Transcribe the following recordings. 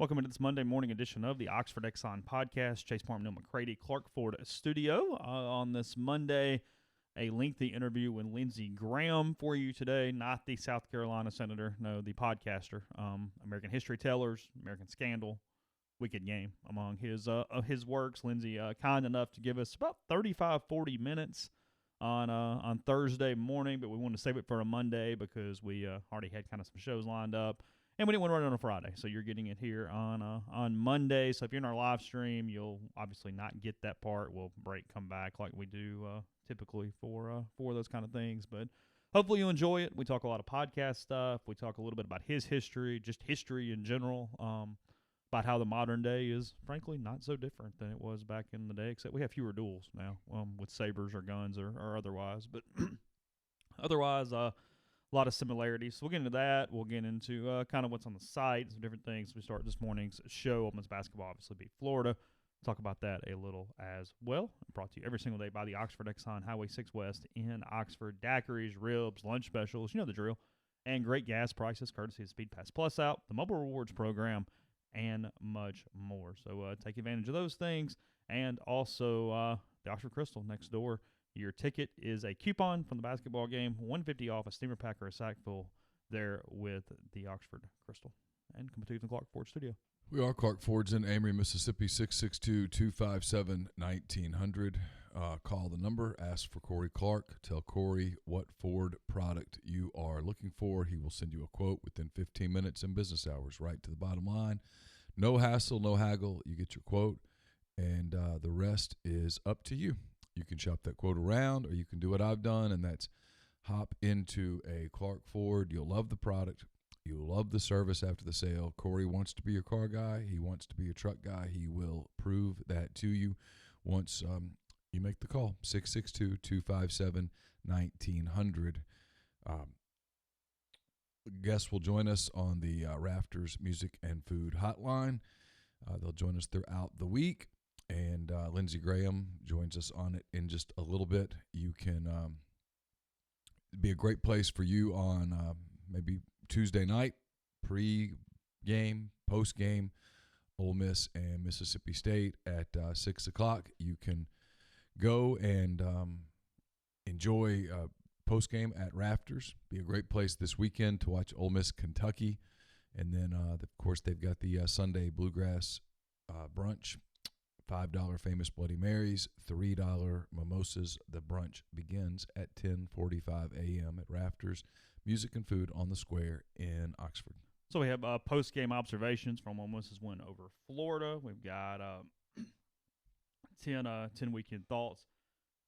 Welcome into this Monday morning edition of the Oxford Exxon Podcast. Chase Parham and Neal McCready, Clark Ford Studio. On this Monday, a lengthy interview with Lindsey Graham for you today. Not the South Carolina senator, no, the podcaster. American History Tellers, American Scandal, Wicked Game among his works. Lindsey kind enough to give us about 35, 40 minutes on Thursday morning, but we wanted to save it for a Monday because we already had kind of some shows lined up. And we didn't want to run it on a Friday, so you're getting it here on Monday. So if you're in our live stream, you'll obviously not get that part. We'll come back like we do typically for those kind of things. But hopefully you enjoy it. We talk a lot of podcast stuff. We talk a little bit about his history, just history in general, about how the modern day is, frankly, not so different than it was back in the day, except we have fewer duels now with sabers or guns or otherwise. But otherwise, a lot of similarities. So we'll get into that. We'll get into kind of what's on the site, some different things. We start this morning's show. Ole Miss basketball obviously beat Florida. Talk about that a little as well. Brought to you every single day by the Oxford Exxon Highway 6 West in Oxford. Daiquiris, ribs, lunch specials, you know the drill. And great gas prices courtesy of Speed Pass Plus out, the mobile rewards program, and much more. So take advantage of those things. And also the Oxford Crystal next door. Your ticket is a coupon from the basketball game, $150 off a steamer pack or a sack full there with the Oxford Crystal. And coming to you from the Clark Ford Studio. We are Clark Ford's in Amory, Mississippi, 662-257-1900. Call the number, ask for Corey Clark. Tell Corey what Ford product you are looking for. He will send you a quote within 15 minutes in business hours, right to the bottom line. No hassle, no haggle. You get your quote, and the rest is up to you. You can shop that quote around, or you can do what I've done, and that's hop into a Clark Ford. You'll love the product. You'll love the service after the sale. Corey wants to be your car guy. He wants to be your truck guy. He will prove that to you once you make the call, 662-257-1900. Guests will join us on the Rafters Music and Food Hotline. They'll join us throughout the week. And Lindsey Graham joins us on it in just a little bit. You can be a great place for you on maybe Tuesday night, pre-game, post-game, Ole Miss and Mississippi State at 6 o'clock. You can go and enjoy post-game at Rafters. Be a great place this weekend to watch Ole Miss, Kentucky. And then, of course, they've got the Sunday Bluegrass brunch. $5 Famous Bloody Marys, $3 mimosas. The brunch begins at 10:45 a.m. at Rafters Music and Food on the Square in Oxford. So we have post-game observations from Ole Miss's win over Florida. We've got 10 weekend thoughts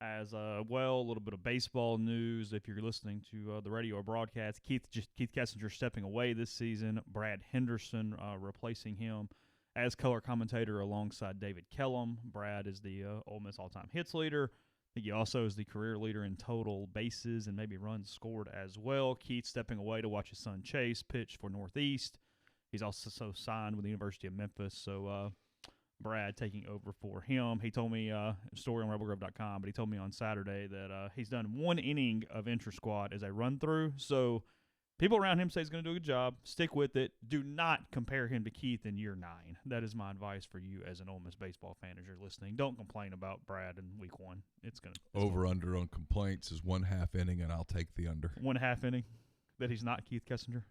as well. A little bit of baseball news. If you're listening to the radio or broadcast, Keith Kessinger stepping away this season. Brad Henderson replacing him as color commentator alongside David Kellum. Brad is the Ole Miss all-time hits leader. I think he also is the career leader in total bases and maybe runs scored as well. Keith stepping away to watch his son Chase pitch for Northeast. He's also signed with the University of Memphis, so Brad taking over for him. He told me, a story on rebelgrove.com, but he told me on Saturday that he's done one inning of intra-squad as a run-through, so people around him say he's going to do a good job. Stick with it. Do not compare him to Keith in year 9. That is my advice for you as an Ole Miss baseball fan as you're listening. Don't complain about Brad in week 1. It's Over-under on complaints is 1/2 inning, and I'll take the under. 1/2 inning that he's not Keith Kessinger?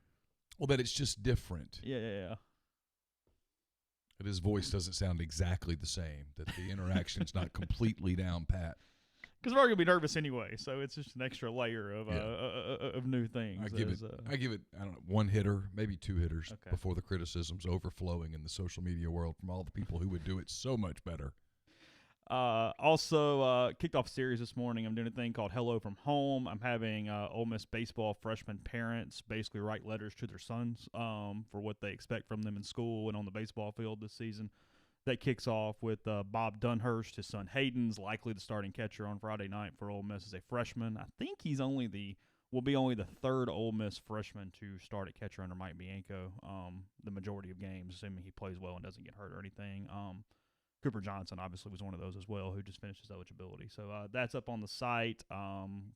Well, that it's just different. Yeah. That his voice doesn't sound exactly the same, that the interaction's not completely down pat. Because we're going to be nervous anyway, so it's just an extra layer of new things. I give it, I don't know, 1 hitter, maybe 2 hitters before the criticisms overflowing in the social media world from all the people who would do it so much better. Also, kicked off a series this morning. I'm doing a thing called Hello from Home. I'm having Ole Miss baseball freshman parents basically write letters to their sons for what they expect from them in school and on the baseball field this season. That kicks off with Bob Dunhurst. His son Hayden's likely the starting catcher on Friday night for Ole Miss as a freshman. I think he's will be only the 3rd Ole Miss freshman to start at catcher under Mike Bianco the majority of games, assuming he plays well and doesn't get hurt or anything. Cooper Johnson obviously was one of those as well who just finished his eligibility. So that's up on the site.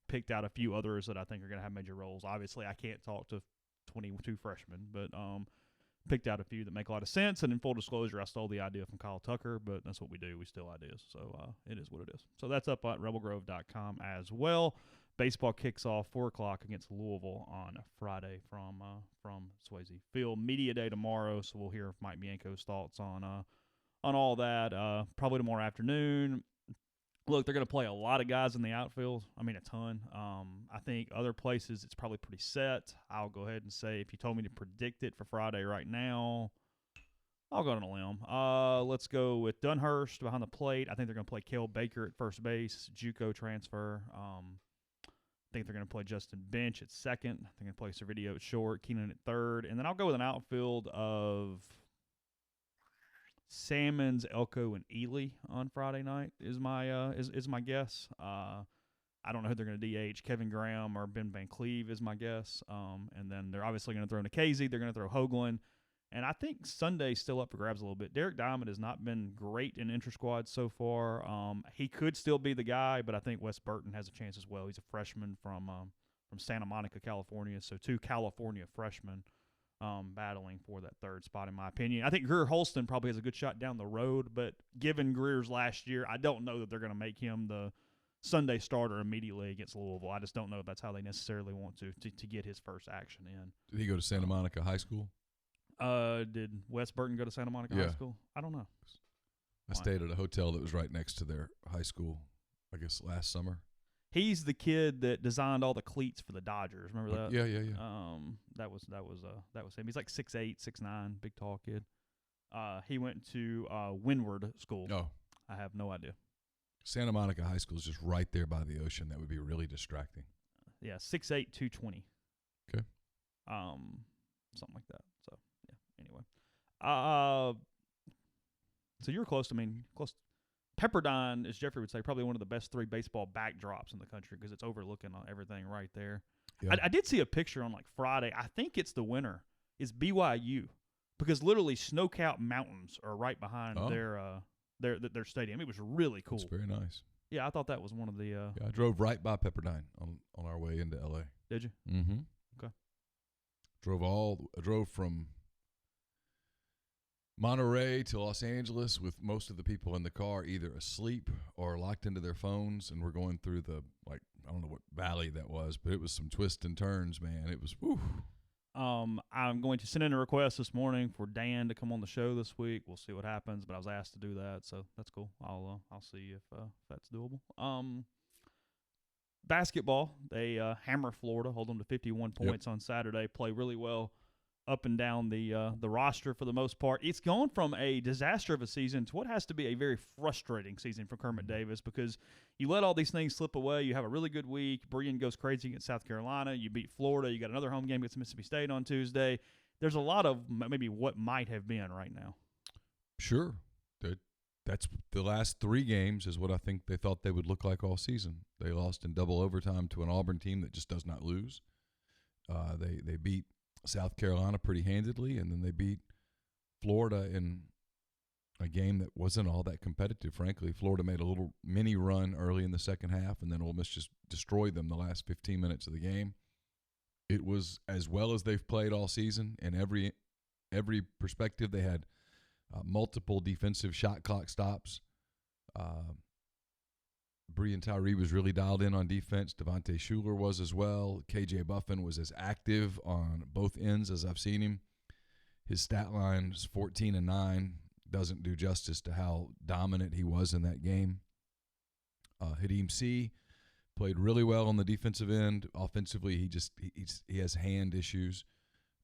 Picked out a few others that I think are going to have major roles. Obviously, I can't talk to 22 freshmen, but picked out a few that make a lot of sense. And in full disclosure, I stole the idea from Kyle Tucker, but that's what we do. We steal ideas. So it is what it is. So that's up at rebelgrove.com as well. Baseball kicks off 4 o'clock against Louisville on Friday from Swayze Field. Media day tomorrow, so we'll hear Mike Bianco's thoughts on all that. Probably tomorrow afternoon. Look, they're going to play a lot of guys in the outfield. I mean, a ton. I think other places it's probably pretty set. I'll go ahead and say if you told me to predict it for Friday right now, I'll go on a limb. Let's go with Dunhurst behind the plate. I think they're going to play Cale Baker at first base, JUCO transfer. I think they're going to play Justin Bench at second. I think they're going to play Servideo at short, Keenan at third. And then I'll go with an outfield of Salmons, Elko, and Ely on Friday night is my guess. I don't know who they're going to DH. Kevin Graham or Ben Van Cleve is my guess. And then they're obviously going to throw Nikhazy. They're going to throw Hoagland. And I think Sunday's still up for grabs a little bit. Derek Diamond has not been great in inter-squad so far. He could still be the guy, but I think Wes Burton has a chance as well. He's a freshman from Santa Monica, California. So 2 California freshmen battling for that third spot, in my opinion. I think Greer Holston probably has a good shot down the road, but given Greer's last year, I don't know that they're going to make him the Sunday starter immediately against Louisville. I just don't know if that's how they necessarily want to get his first action in. Did he go to Santa Monica High School? Did Wes Burton go to Santa Monica High School? I don't know. I stayed at a hotel that was right next to their high school, I guess, last summer. He's the kid that designed all the cleats for the Dodgers. Remember that? Yeah. That was him. He's like 6'8", 6'9", big tall kid. He went to Windward School. Oh. I have no idea. Santa Monica High School is just right there by the ocean. That would be really distracting. Yeah, 6'8", 220. Okay. Something like that. So, yeah, anyway. So you're close. Close. Pepperdine, as Jeffrey would say, probably one of the best 3 baseball backdrops in the country because it's overlooking on everything right there. Yeah. I did see a picture on like Friday. I think it's the winner. Is BYU because literally snow-capped mountains are right behind their stadium. It was really cool. It's very nice. Yeah, I thought that was one of the. Yeah, I drove right by Pepperdine on our way into LA. Did you? Mm-hmm. Okay. Drove from Monterey to Los Angeles with most of the people in the car either asleep or locked into their phones, and we're going through I don't know what valley that was, but it was some twists and turns, man. It was whew. I'm going to send in a request this morning for Dan to come on the show this week. We'll see what happens, but I was asked to do that, so that's cool. I'll see if that's doable. Basketball, they hammer Florida, hold them to 51 points on Saturday, play really well up and down the roster for the most part. It's gone from a disaster of a season to what has to be a very frustrating season for Kermit Davis because you let all these things slip away. You have a really good week. Brian goes crazy against South Carolina. You beat Florida. You got another home game against Mississippi State on Tuesday. There's a lot of maybe what might have been right now. Sure. That's the last 3 games is what I think they thought they would look like all season. They lost in double overtime to an Auburn team that just does not lose. They beat South Carolina pretty handedly, and then they beat Florida in a game that wasn't all that competitive, frankly. Florida made a little mini run early in the second half, and then Ole Miss just destroyed them the last 15 minutes of the game. It was as well as they've played all season. In every perspective, they had multiple defensive shot clock stops. Breein Tyree was really dialed in on defense. Devontae Shuler was as well. KJ Buffin was as active on both ends as I've seen him. His stat line is 14-9. Doesn't do justice to how dominant he was in that game. Hadim C played really well on the defensive end. Offensively, he has hand issues.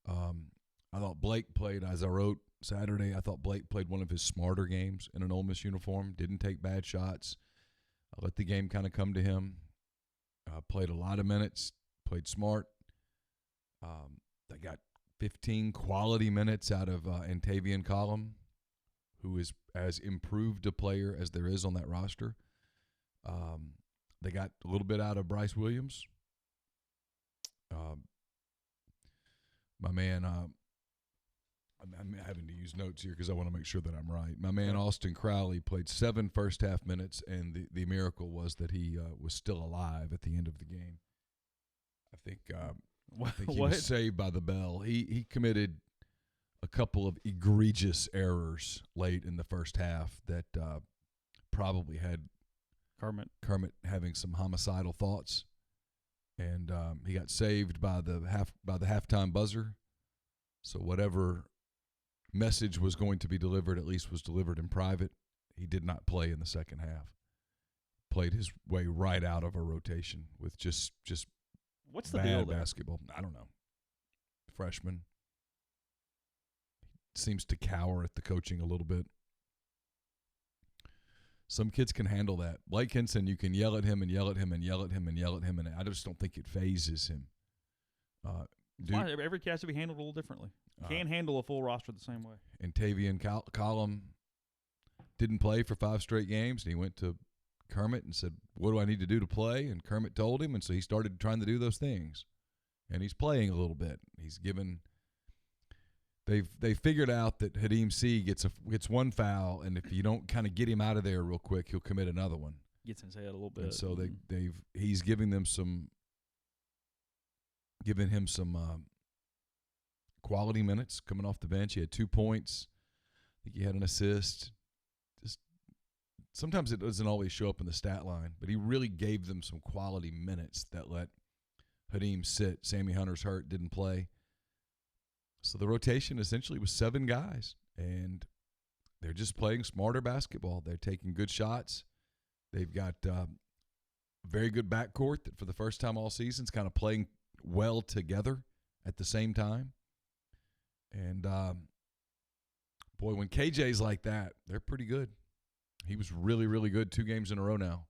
I thought Blake played, as I wrote Saturday, I thought Blake played one of his smarter games in an Ole Miss uniform. Didn't take bad shots. Let the game kind of come to him. Played a lot of minutes. Played smart. They got 15 quality minutes out of Antavian Collum, who is as improved a player as there is on that roster. They got a little bit out of Bryce Williams. My man, I'm having to use notes here because I want to make sure that I'm right. My man Austin Crowley played 7 first-half minutes, and the miracle was that he was still alive at the end of the game. I think he was saved by the bell. He committed a couple of egregious errors late in the first half that probably had Kermit having some homicidal thoughts, and he got saved by the halftime buzzer. So whatever message was going to be delivered, at least was delivered in private. He did not play in the second half. Played his way right out of a rotation with just what's the bad deal there? basketball. I don't know. Freshman. Seems to cower at the coaching a little bit. Some kids can handle that. Blake Henson, you can yell at him and yell at him and yell at him and yell at him, and I just don't think it phases him. Every kid has to be handled a little differently. You can't handle a full roster the same way. And Tavian Collum didn't play for 5 straight games, and he went to Kermit and said, what do I need to do to play? And Kermit told him, and so he started trying to do those things. And he's playing a little bit. He's given – they figured out that Hadim C gets one foul, and if you don't kind of get him out of there real quick, he'll commit another one. Gets in his head a little bit. And so he's giving him some quality minutes coming off the bench. He had 2 points. I think he had an assist. Just sometimes it doesn't always show up in the stat line, but he really gave them some quality minutes that let Hadim sit. Sammy Hunter's hurt, didn't play. So the rotation essentially was 7 guys, and they're just playing smarter basketball. They're taking good shots. They've got very good backcourt that for the first time all season is kind of playing well together at the same time. And, boy, when KJ's like that, they're pretty good. He was really, really good 2 games in a row now.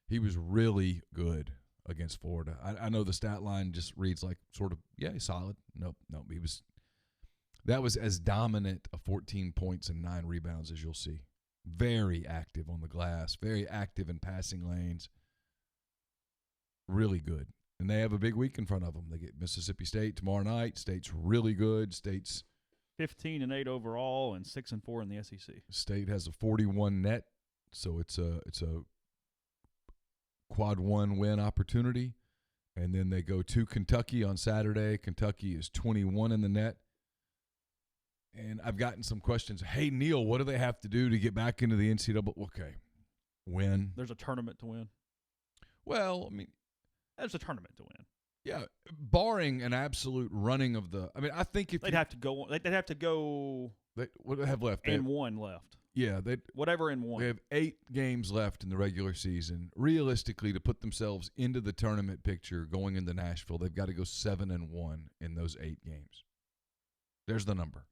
He was really good against Florida. I know the stat line just reads like sort of, yeah, he's solid. Nope. That was as dominant a 14 points and 9 rebounds as you'll see. Very active on the glass, very active in passing lanes. Really good. And they have a big week in front of them. They get Mississippi State tomorrow night. State's really good. State's 15-8 overall and 6-4 in the SEC. State has a 41 net, so it's a quad 1 win opportunity. And then they go to Kentucky on Saturday. Kentucky is 21 in the net. And I've gotten some questions. Hey, Neal, what do they have to do to get back into the NCAA? Okay, win. There's a tournament to win. Well, I mean, there's a tournament to win. Yeah, barring an absolute running of the. I mean, I think if they'd have to go. They'd have to go. What do they have left? And 1 left. Yeah, whatever in 1. They have 8 games left in the regular season. Realistically, to put themselves into the tournament picture going into Nashville, they've got to go 7-1 in those 8 games. There's the number.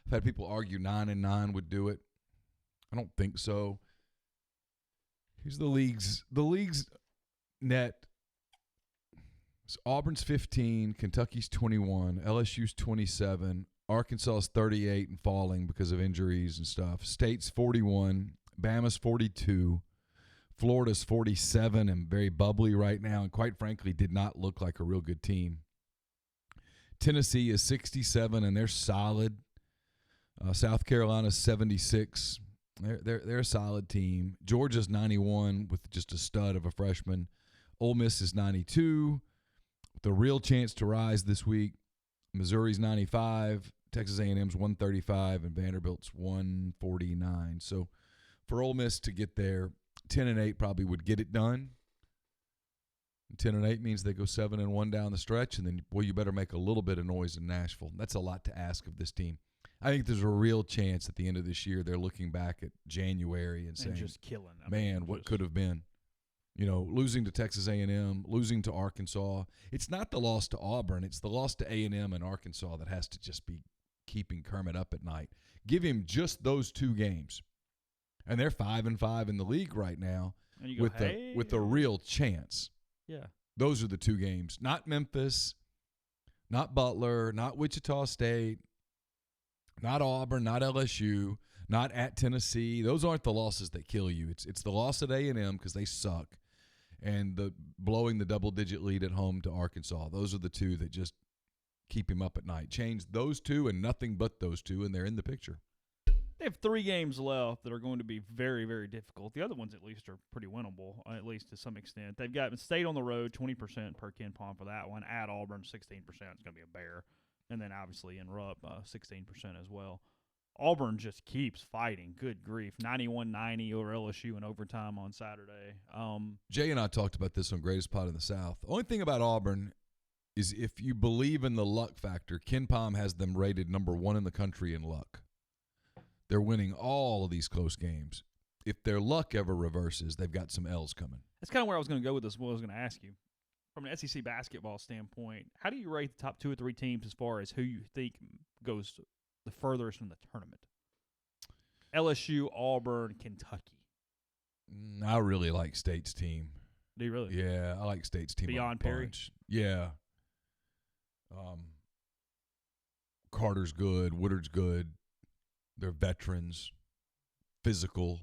I've had people argue 9-9 would do it. I don't think so. Here's the league's net. So Auburn's 15, Kentucky's 21, LSU's 27, Arkansas's 38 and falling because of injuries and stuff. State's 41, Bama's 42, Florida's 47 and very bubbly right now, and quite frankly did not look like a real good team. Tennessee is 67 and they're solid. South Carolina's 76. They're a solid team. Georgia's 91 with just a stud of a freshman. Ole Miss is 92 with a real chance to rise this week. Missouri's 95. Texas A&M's 135 and Vanderbilt's 149. So for Ole Miss to get there, 10-8 probably would get it done. 10-8 means they go 7-1 down the stretch, and then, boy, you better make a little bit of noise in Nashville. That's a lot to ask of this team. I think there's a real chance at the end of this year they're looking back at January and saying, just killing. What could have been? You know, losing to Texas A&M, losing to Arkansas. It's not the loss to Auburn. It's the loss to A&M and Arkansas that has to just be keeping Kermit up at night. Give him just those 2 games. And they're 5-5 in the league right now with a real chance. Yeah. Those are the 2 games. Not Memphis, not Butler, not Wichita State, not Auburn, not LSU, not at Tennessee. Those aren't the losses that kill you. It's the loss at A&M because they suck, and the blowing the double-digit lead at home to Arkansas. Those are the 2 that just keep him up at night. Change those 2 and nothing but those 2, and they're in the picture. They have 3 games left that are going to be very, very difficult. The other ones, at least, are pretty winnable, at least to some extent. They've got State on the road, 20% per Ken Palm for that one. At Auburn, 16%. It's going to be a bear. And then obviously in Rupp, 16% as well. Auburn just keeps fighting. Good grief. 91-90 over LSU in overtime on Saturday. Jay and I talked about this on Greatest Pod in the South. The only thing about Auburn is if you believe in the luck factor, Ken Pom has them rated number 1 in the country in luck. They're winning all of these close games. If their luck ever reverses, they've got some L's coming. That's kind of where I was going to go with this. What I was going to ask you. From an SEC basketball standpoint, how do you rate the top 2 or 3 teams as far as who you think goes the furthest in the tournament? LSU, Auburn, Kentucky. I really like State's team. Do you really? Yeah, I like State's team. Beyond Perry? Yeah. Carter's good. Woodard's good. They're veterans. Physical.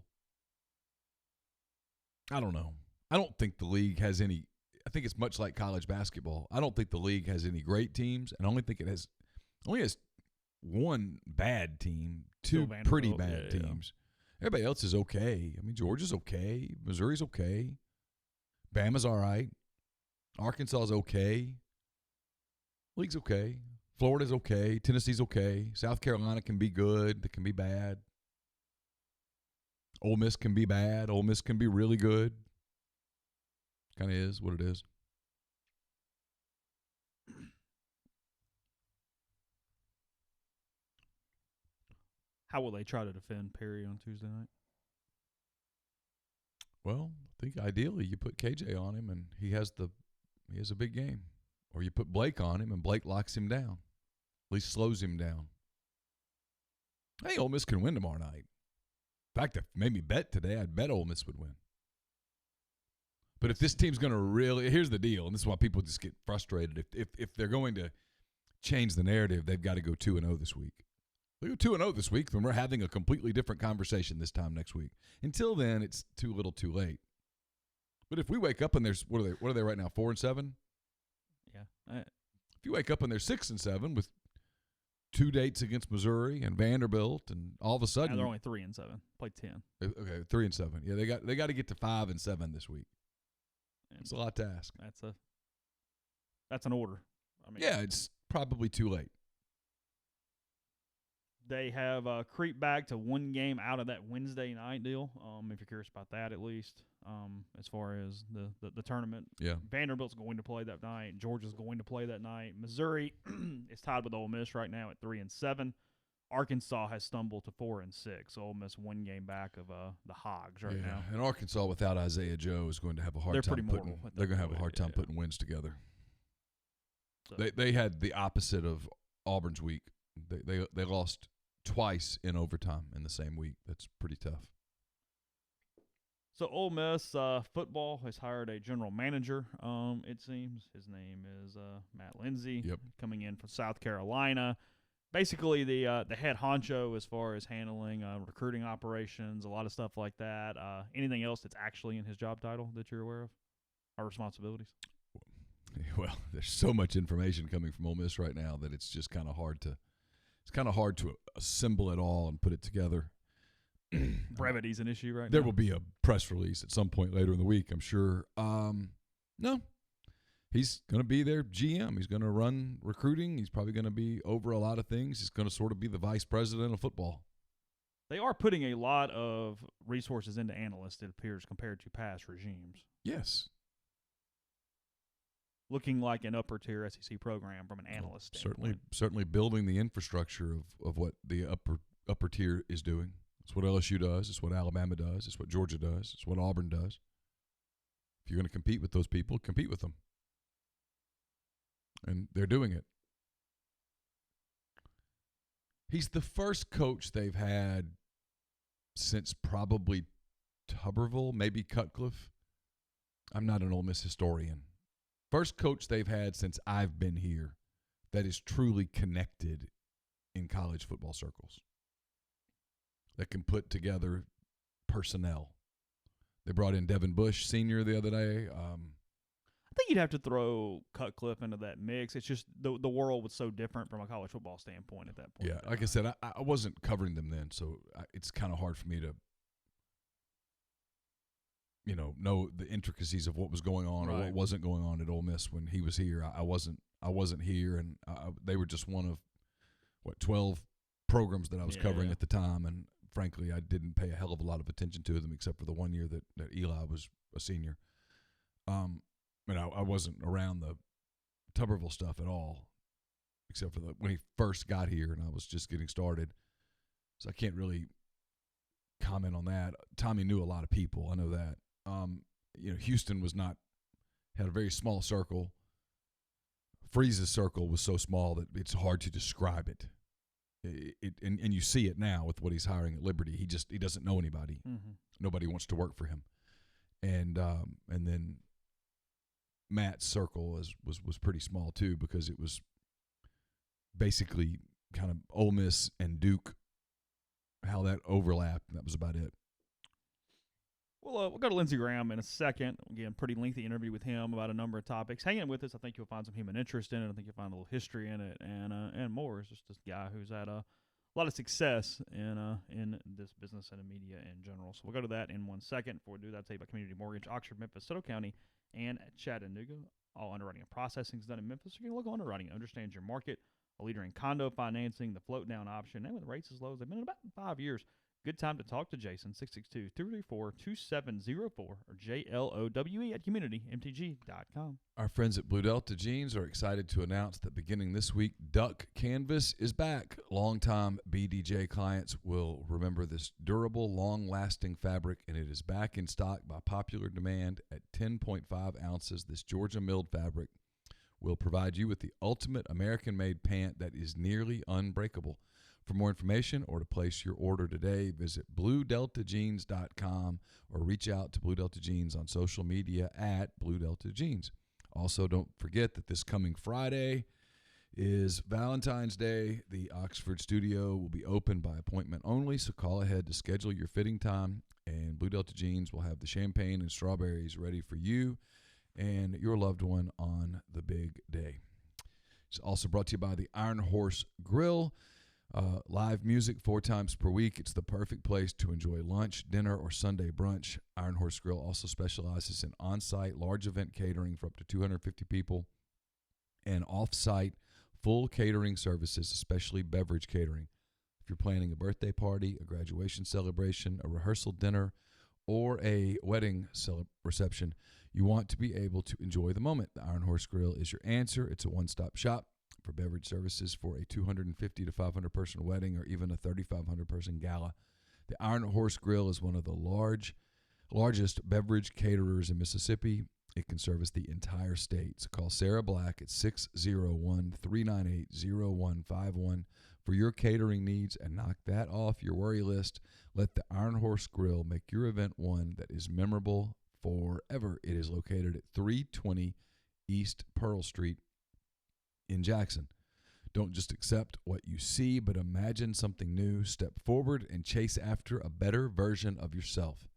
I don't know. I don't think the league has any – I think it's much like college basketball. I don't think the league has any great teams, and I only think it only has one bad team, 2 pretty bad teams. Yeah. Everybody else is okay. I mean, Georgia's okay. Missouri's okay. Bama's all right. Arkansas's okay. League's okay. Florida's okay. Tennessee's okay. South Carolina can be good. They can be bad. Ole Miss can be bad. Ole Miss can be really good. Kind of is what it is. How will they try to defend Perry on Tuesday night? Well, I think ideally you put KJ on him and he has a big game. Or you put Blake on him and Blake locks him down. At least slows him down. I think Ole Miss can win tomorrow night. In fact, if made me bet today, I'd bet Ole Miss would win. But if this team's going to really – here's the deal, and this is why people just get frustrated. If they're going to change the narrative, they've got to go 2-0 this week. They go 2-0 this week, then we're having a completely different conversation this time next week. Until then, it's too little too late. But if we wake up and there's – what are they right now, 4-7? Yeah. If you wake up and they're 6-7 with 2 dates against Missouri and Vanderbilt, and all of a sudden they're only 3-7. Played 10. Okay, 3-7. Yeah, they got to get to 5-7 this week. It's a lot to ask. That's an order. I mean, yeah, it's probably too late. They have creeped back to 1 game out of that Wednesday night deal. If you're curious about that, at least as far as the tournament. Yeah, Vanderbilt's going to play that night. Georgia's going to play that night. Missouri is tied with Ole Miss right now at 3-7. Arkansas has stumbled to 4-6. Ole Miss 1 game back of the Hogs right now. And Arkansas without Isaiah Joe is going to have a hard time putting. They're going to have a hard time putting wins together. So. They had the opposite of Auburn's week. They lost twice in overtime in the same week. That's pretty tough. So Ole Miss football has hired a general manager. It seems his name is Matt Lindsay. Yep. Coming in from South Carolina. Basically, the head honcho as far as handling recruiting operations, a lot of stuff like that. Anything else that's actually in his job title that you're aware of, or responsibilities? Well, there's so much information coming from Ole Miss right now that it's just kind of hard to. It's kind of hard to assemble it all and put it together. Brevity's an issue right now. There will be a press release at some point later in the week, I'm sure. No. He's going to be their GM. He's going to run recruiting. He's probably going to be over a lot of things. He's going to sort of be the vice president of football. They are putting a lot of resources into analysts, it appears, compared to past regimes. Yes. Looking like an upper-tier SEC program from an analyst standpoint. Certainly building the infrastructure of what the upper tier is doing. It's what LSU does. It's what Alabama does. It's what Georgia does. It's what Auburn does. If you're going to compete with those people, compete with them. And they're doing it. He's the first coach they've had since probably Tuberville, maybe Cutcliffe. I'm not an Ole Miss historian. First coach they've had since I've been here that is truly connected in college football circles, that can put together personnel. They brought in Devin Bush Sr. the other day. I think you'd have to throw Cutcliffe into that mix. It's just the world was so different from a college football standpoint at that point. Yeah, like I said, I wasn't covering them then, so it's kind of hard for me to know the intricacies of what was going on or Right. what wasn't going on at Ole Miss when he was here. I wasn't here, and they were just one of 12 programs that I was covering at the time, and frankly, I didn't pay a hell of a lot of attention to them except for the 1 year that Eli was a senior. I wasn't around the Tuberville stuff at all, except for when he first got here, and I was just getting started, so I can't really comment on that. Tommy knew a lot of people. I know that. Houston had a very small circle. Freeze's circle was so small that it's hard to describe it. And you see it now with what he's hiring at Liberty. He doesn't know anybody. Mm-hmm. Nobody wants to work for him. And then Matt's circle was pretty small too, because it was basically kind of Ole Miss and Duke, how that overlapped, and that was about it. Well, we'll go to Lindsey Graham in a second. Again, pretty lengthy interview with him about a number of topics. Hang in with us. I think you'll find some human interest in it. I think you'll find a little history in it, and more. It's just this guy who's had a lot of success in this business and in media in general. So we'll go to that in 1 second. Before we do that, I'll tell you about Community Mortgage, Oxford, Memphis, Soto County, and Chattanooga. All underwriting and processing is done in Memphis. So you can look underwriting, understand your market, a leader in condo financing, the float down option, and with rates as low as they've been in about 5 years. Good time to talk to Jason, 662-234-2704 or JLOWE@communitymtg.com. Our friends at Blue Delta Jeans are excited to announce that beginning this week, Duck Canvas is back. Longtime BDJ clients will remember this durable, long-lasting fabric, and it is back in stock by popular demand at 10.5 ounces. This Georgia-milled fabric will provide you with the ultimate American-made pant that is nearly unbreakable. For more information or to place your order today, visit BlueDeltaJeans.com or reach out to Blue Delta Jeans on social media at Blue Delta Jeans. Also, don't forget that this coming Friday is Valentine's Day. The Oxford studio will be open by appointment only, so call ahead to schedule your fitting time, and Blue Delta Jeans will have the champagne and strawberries ready for you and your loved one on the big day. It's also brought to you by the Iron Horse Grill. Live music 4 times per week. It's the perfect place to enjoy lunch, dinner, or Sunday brunch. Iron Horse Grill also specializes in on-site large event catering for up to 250 people and off-site full catering services, especially beverage catering. If you're planning a birthday party, a graduation celebration, a rehearsal dinner, or a wedding reception, you want to be able to enjoy the moment. The Iron Horse Grill is your answer. It's a one-stop shop for beverage services for a 250 to 500 person wedding or even a 3,500 person gala. The Iron Horse Grill is one of the largest beverage caterers in Mississippi. It can service the entire state. So call Sarah Black at 601-398-0151 for your catering needs and knock that off your worry list. Let the Iron Horse Grill make your event one that is memorable forever. It is located at 320 East Pearl Street in Jackson. Don't just accept what you see, but imagine something new. Step forward and chase after a better version of yourself.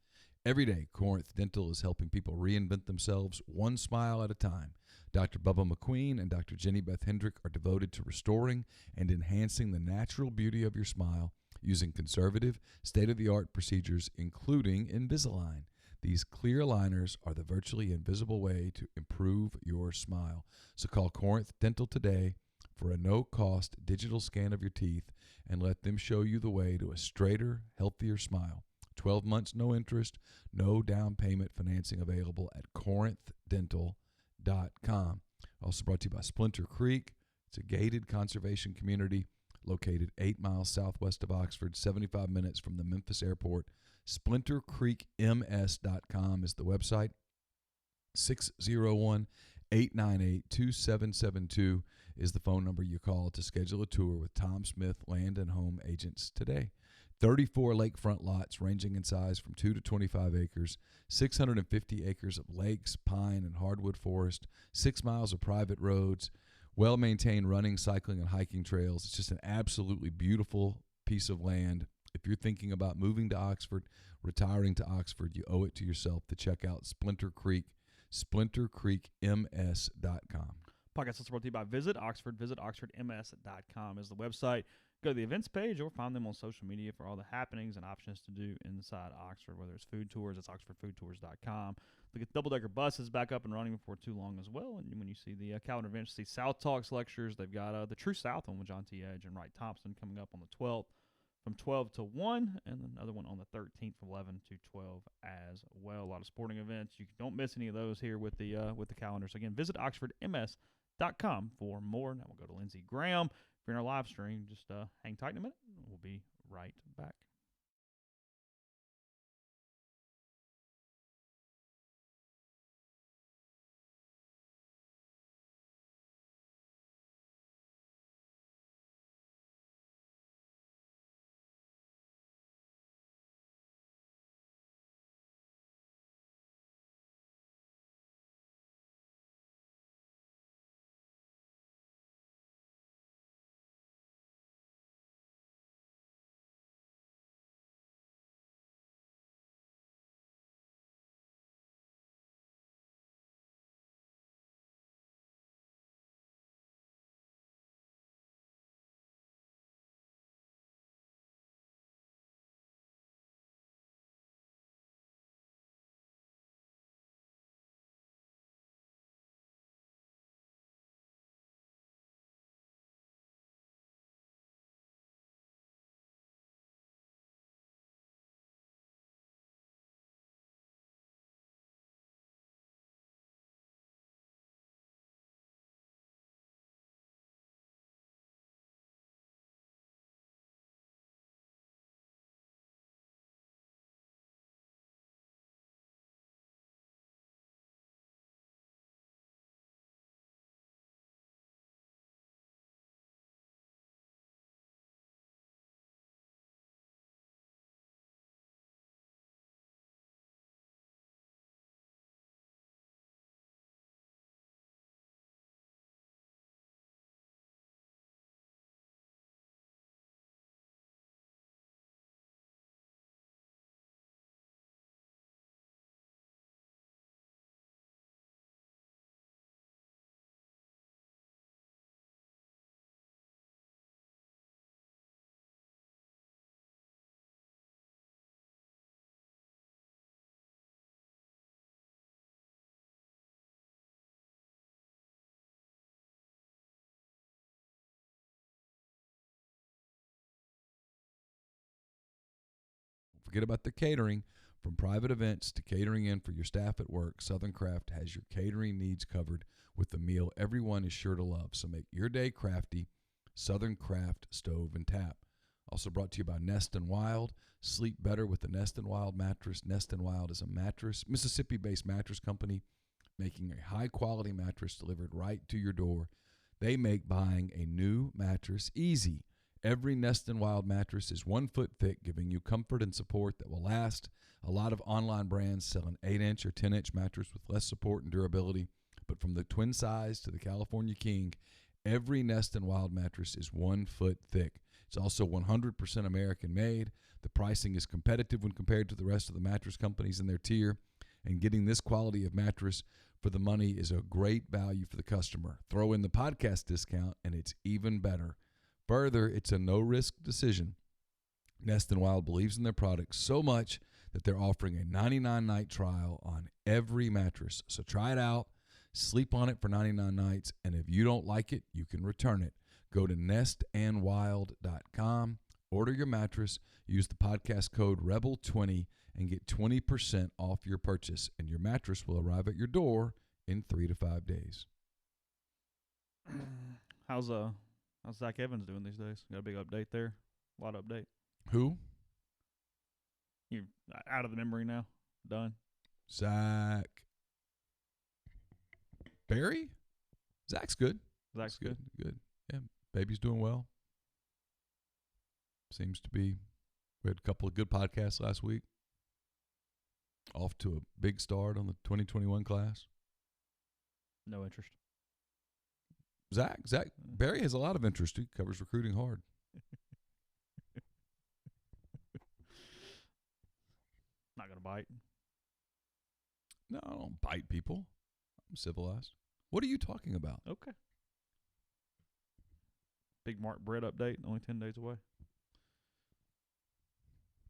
Every day, Corinth Dental is helping people reinvent themselves one smile at a time. Dr. Bubba McQueen and Dr. Jenny Beth Hendrick are devoted to restoring and enhancing the natural beauty of your smile using conservative, state-of-the-art procedures, including Invisalign. These clear aligners are the virtually invisible way to improve your smile. So call Corinth Dental today for a no-cost digital scan of your teeth and let them show you the way to a straighter, healthier smile. 12 months, no interest, no down payment financing available at corinthdental.com. Also brought to you by Splinter Creek. It's a gated conservation community located 8 miles southwest of Oxford, 75 minutes from the Memphis airport. SplinterCreekMS.com is the website. 601-898-2772 is the phone number you call to schedule a tour with Tom Smith Land and Home Agents today. 34 lakefront lots ranging in size from 2 to 25 acres, 650 acres of lakes, pine, and hardwood forest, 6 miles of private roads, well-maintained running, cycling, and hiking trails. It's just an absolutely beautiful piece of land. If you're thinking about moving to Oxford, retiring to Oxford, you owe it to yourself to check out Splinter Creek, splintercreekms.com. Podcast is brought to you by Visit Oxford. Visit OxfordMS.com is the website. Go to the events page or find them on social media for all the happenings and options to do inside Oxford, whether it's food tours, it's oxfordfoodtours.com. Look at double-decker buses back up and running before too long as well. And when you see the calendar events, see South Talks lectures. They've got the True South one with John T. Edge and Wright Thompson coming up on the 12th from 12 to 1, and another one on the 13th from 11 to 12 as well. A lot of sporting events. You don't miss any of those here with the calendar. So, again, visit oxfordms.com for more. Now we'll go to Lindsey Graham. If you're in our live stream, just hang tight in a minute. We'll be right back. Forget about the catering. From private events to catering in for your staff at work, Southern Craft has your catering needs covered with the meal everyone is sure to love. So make your day crafty. Southern Craft Stove and Tap. Also brought to you by Nest and Wild. Sleep better with the Nest and Wild mattress. Nest and Wild is a Mississippi-based mattress company making a high-quality mattress delivered right to your door. They make buying a new mattress easy. Every Nest and Wild mattress is 1 foot thick, giving you comfort and support that will last. A lot of online brands sell an 8-inch or 10-inch mattress with less support and durability, but from the twin size to the California King, every Nest and Wild mattress is 1 foot thick. It's also 100% American made. The pricing is competitive when compared to the rest of the mattress companies in their tier, and getting this quality of mattress for the money is a great value for the customer. Throw in the podcast discount, and it's even better. Further, it's a no-risk decision. Nest and Wild believes in their products so much that they're offering a 99-night trial on every mattress. So try it out, sleep on it for 99 nights, and if you don't like it, you can return it. Go to nestandwild.com, order your mattress, use the podcast code REBEL20, and get 20% off your purchase, and your mattress will arrive at your door in 3 to 5 days. How's Zach Evans doing these days? Got a big update there? A lot of update. Who? You're out of the memory now? Done? Zach. Barry? Zach's good. Zach's good. Good. Yeah, baby's doing well. Seems to be. We had a couple of good podcasts last week. Off to a big start on the 2021 class. No interest. Zach, Barry has a lot of interest. He covers recruiting hard. Not going to bite. No, I don't bite people. I'm civilized. What are you talking about? Okay. Big Mark Brett update, only 10 days away.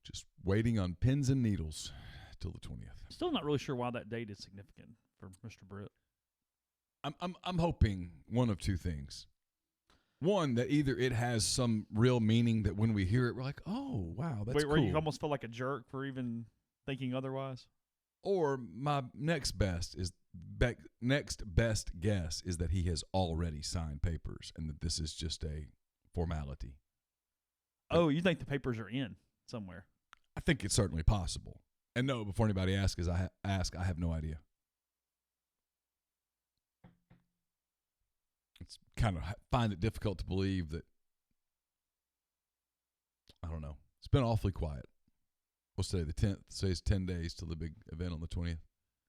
Just waiting on pins and needles till the 20th. Still not really sure why that date is significant for Mr. Brett. I'm hoping one of two things. One, that either it has some real meaning that when we hear it, we're like, oh, wow, that's cool. Where you almost feel like a jerk for even thinking otherwise? Or my next best guess is that he has already signed papers and that this is just a formality. Oh, you think the papers are in somewhere? I think it's certainly possible. And no, before anybody asks, I have no idea. It's kind of find it difficult to believe that. I don't know. It's been awfully quiet. We'll say the 10th. Say it's 10 days till the big event on the 20th.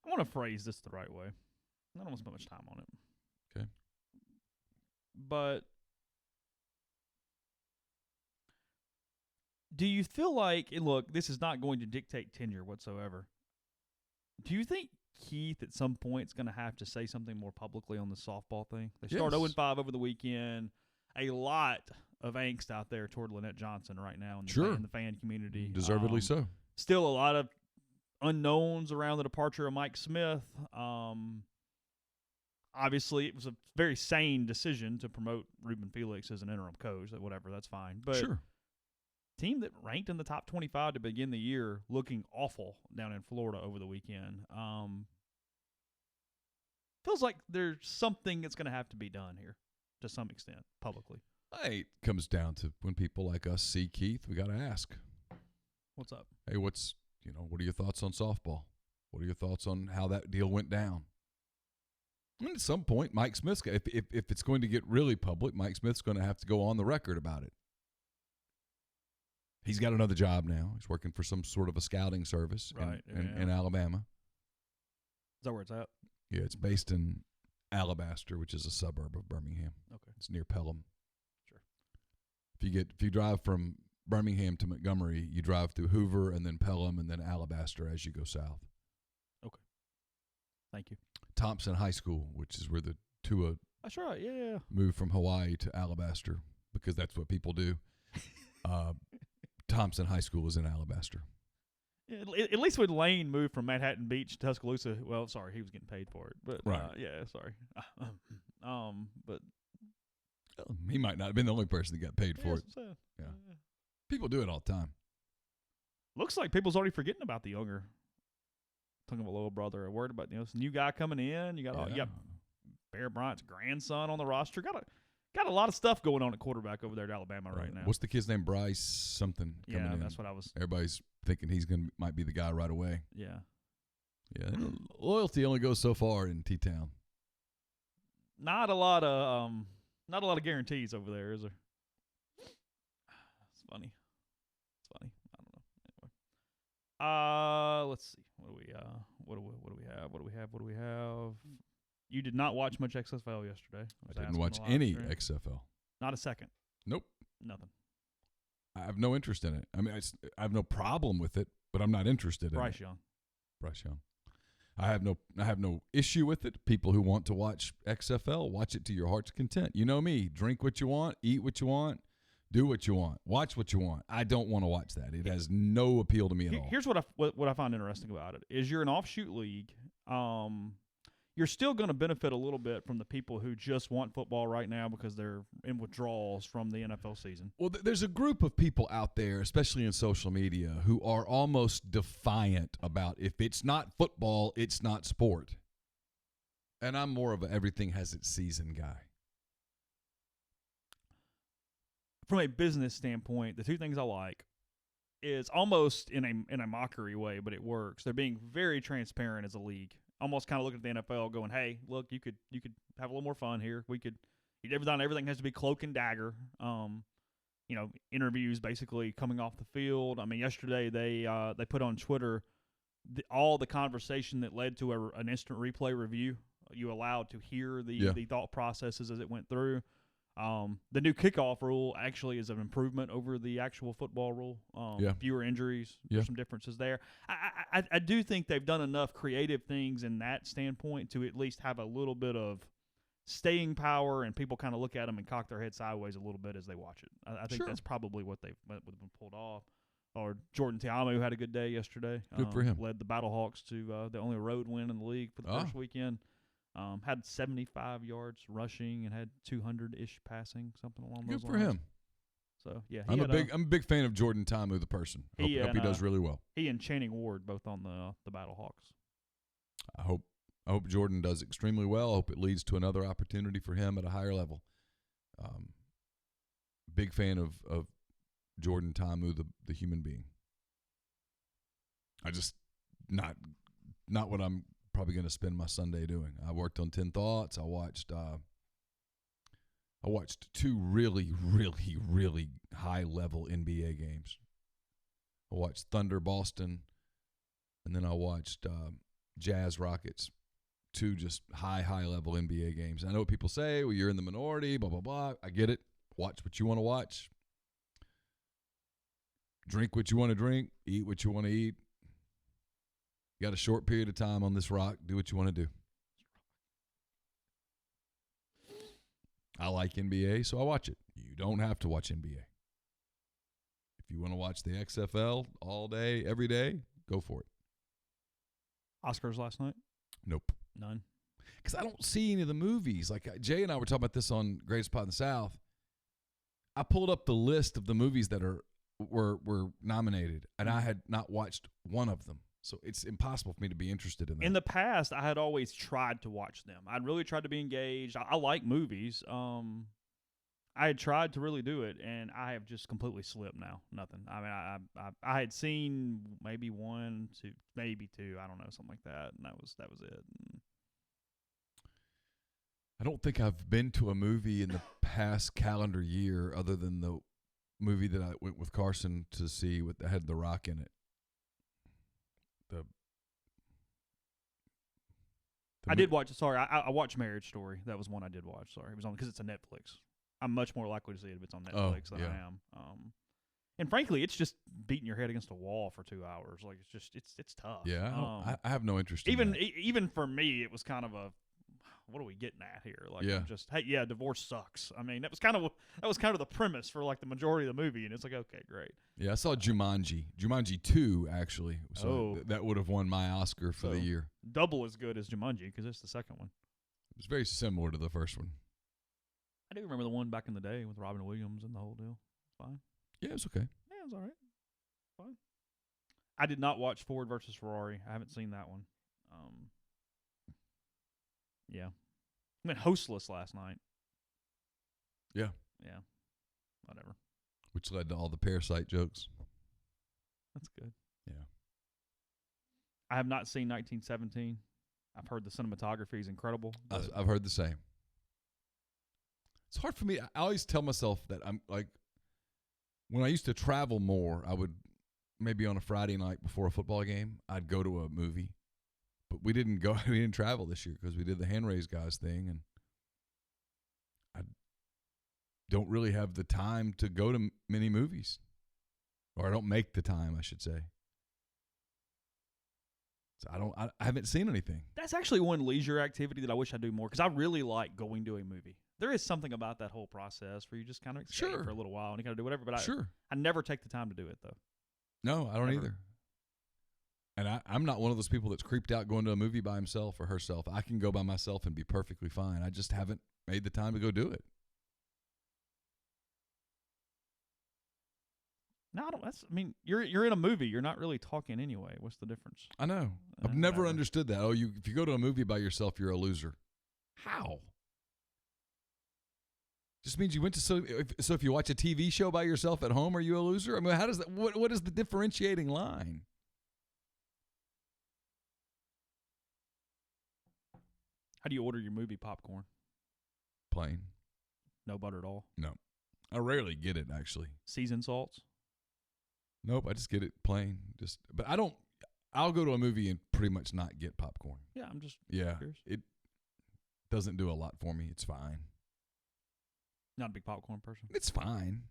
I want to phrase this the right way. I don't want to spend much time on it. Okay. But do you feel like, and look, this is not going to dictate tenure whatsoever. Do you think Keith at some point is going to have to say something more publicly on the softball thing? They start 0-5 over the weekend. A lot of angst out there toward Lynette Johnson right now in the fan community. Deservedly so. Still a lot of unknowns around the departure of Mike Smith. Obviously, it was a very sane decision to promote Ruben Felix as an interim coach. Whatever, that's fine. But sure. Team that ranked in the top 25 to begin the year looking awful down in Florida over the weekend. Feels like there's something that's going to have to be done here to some extent publicly. It comes down to when people like us see Keith, we got to ask. What's up? Hey, what are your thoughts on softball? What are your thoughts on how that deal went down? I mean, at some point, Mike Smith's if it's going to get really public, Mike Smith's going to have to go on the record about it. He's got another job now. He's working for some sort of a scouting service in Alabama. Is that where it's at? Yeah, it's based in Alabaster, which is a suburb of Birmingham. Okay. It's near Pelham. Sure. If you drive from Birmingham to Montgomery, you drive through Hoover and then Pelham and then Alabaster as you go south. Okay. Thank you. Thompson High School, which is where the Tua that's right, yeah. moved from Hawaii to Alabaster because that's what people do. Thompson High School is in Alabaster. Yeah, at least when Lane moved from Manhattan Beach to Tuscaloosa, well, sorry, he was getting paid for it, but right. Sorry. But he might not have been the only person that got paid for it. Yeah. People do it all the time. Looks like people's already forgetting about the younger. Talking about little brother, a word about this new guy coming in. You got Bear Bryant's grandson on the roster. Got a lot of stuff going on at quarterback over there at Alabama right now. What's the kid's name? Bryce something. Coming in. That's what I was. Everybody's thinking might be the guy right away. Yeah. Yeah. Loyalty only goes so far in T-Town. Not a lot of guarantees over there, is there? It's funny. I don't know. Anyway. Let's see. What do we have? You did not watch much XFL yesterday. I didn't watch any XFL. Not a second. Nope. Nothing. I have no interest in it. I mean, I have no problem with it, but I'm not interested in it. Bryce Young. I have no issue with it. People who want to watch XFL, watch it to your heart's content. You know me. Drink what you want, eat what you want, do what you want, watch what you want. I don't want to watch that. It has no appeal to me at all. Here's what I find interesting about it is you're an offshoot league. You're still going to benefit a little bit from the people who just want football right now because they're in withdrawals from the NFL season. Well, there's a group of people out there, especially in social media, who are almost defiant about if it's not football, it's not sport. And I'm more of a everything has its season guy. From a business standpoint, the two things I like is almost in a mockery way, but it works. They're being very transparent as a league. Almost kind of looking at the NFL going, hey, look, you could have a little more fun here. We could everything has to be cloak and dagger. Interviews basically coming off the field. I mean, yesterday they put on Twitter all the conversation that led to an instant replay review. You allowed to hear the thought processes as it went through. The new kickoff rule actually is an improvement over the actual football rule. Fewer injuries. There's some differences there. I do think they've done enough creative things in that standpoint to at least have a little bit of staying power, and people kind of look at them and cock their head sideways a little bit as they watch it. I think that's probably what they've been pulled off. Or Jordan Ta'amu had a good day yesterday. Good for him. Led the Battlehawks to the only road win in the league for the first weekend. Had 75 yards rushing and had 200-ish passing, something along those lines. Good for him. So yeah, I'm a big fan of Jordan Ta'amu, the person. Hope he does really well. He and Channing Ward both on the Battlehawks. I hope Jordan does extremely well. I hope it leads to another opportunity for him at a higher level. Big fan of Jordan Ta'amu, the human being. I just not what I'm probably going to spend my Sunday doing. I worked on 10 Thoughts. I watched 2 really, really, really high-level NBA games. I watched Thunder Boston, and then I watched Jazz Rockets, 2 just high-level NBA games. I know what people say, well, you're in the minority, blah, blah, blah. I get it. Watch what you want to watch. Drink what you want to drink. Eat what you want to eat. You got a short period of time on this rock. Do what you want to do. I like NBA, so I watch it. You don't have to watch NBA. If you want to watch the XFL all day, every day, go for it. Oscars last night? Nope. None. Because I don't see any of the movies. Like Jay and I were talking about this on Greatest Pod in the South. I pulled up the list of the movies that were nominated, and I had not watched one of them. So it's impossible for me to be interested in that. In the past, I had always tried to watch them. I'd really tried to be engaged. I like movies. I had tried to really do it, and I have just completely slipped now. Nothing. I mean, I had seen maybe 1, 2, maybe 2. I don't know, something like that, and that was it. I don't think I've been to a movie in the past calendar year other than the movie that I went with Carson to see that had The Rock in it. I did watch. Sorry, I watched Marriage Story. That was one I did watch. Sorry, it was on because it's a Netflix. I'm much more likely to see it if it's on Netflix than I am. And frankly, it's just beating your head against a wall for 2 hours. Like it's tough. Yeah, I have no interest. Even for me, it was kind of a, what are we getting at here? Like, divorce sucks. I mean, that was kind of the premise for like the majority of the movie, and it's like, okay, great. Yeah, I saw Jumanji 2 actually. So that would have won my Oscar for the year. Double as good as Jumanji because it's the second one. It was very similar to the first one. I do remember the one back in the day with Robin Williams and the whole deal. Fine. Yeah, it was okay. Yeah, it was all right. Fine. I did not watch Ford versus Ferrari. I haven't seen that one. Yeah. I went hostless last night. Yeah. Yeah. Whatever. Which led to all the Parasite jokes. That's good. Yeah. I have not seen 1917. I've heard the cinematography is incredible. I've heard the same. It's hard for me. I always tell myself that I'm like, when I used to travel more, I would maybe on a Friday night before a football game, I'd go to a movie. But we didn't travel this year because we did the hand raise guys thing, and I don't really have the time to go to many movies, or I don't make the time, I should say. So I haven't seen anything. That's actually one leisure activity that I wish I do more because I really like going to a movie. There is something about that whole process where you just kind of escape for a little while and you kind of do whatever. But I never take the time to do it though. No, I don't either. And I'm not one of those people that's creeped out going to a movie by himself or herself. I can go by myself and be perfectly fine. I just haven't made the time to go do it. No, you're in a movie. You're not really talking anyway. What's the difference? I know. I've never understood that. Oh, if you go to a movie by yourself, you're a loser. How? Just means you went to so if you watch a TV show by yourself at home, are you a loser? I mean, how does that? What is the differentiating line? How do you order your movie popcorn? Plain. No butter at all? No. I rarely get it, actually. Seasoned salts? Nope, I just get it plain. But I'll go to a movie and pretty much not get popcorn. Yeah, I'm just curious. It doesn't do a lot for me. It's fine. Not a big popcorn person? It's fine.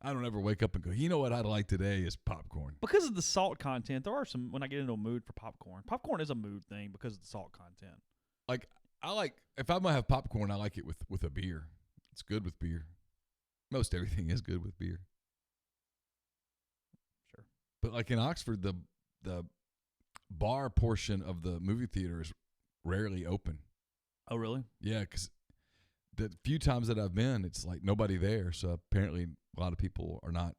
I don't ever wake up and go, you know what I'd like today is popcorn. Because of the salt content, there are some, when I get into a mood for popcorn is a mood thing because of the salt content. Like, if I'm gonna have popcorn, I like it with a beer. It's good with beer. Most everything is good with beer. Sure. But like in Oxford, the bar portion of the movie theater is rarely open. Oh, really? Yeah, because the few times that I've been, it's like nobody there. So apparently a lot of people are not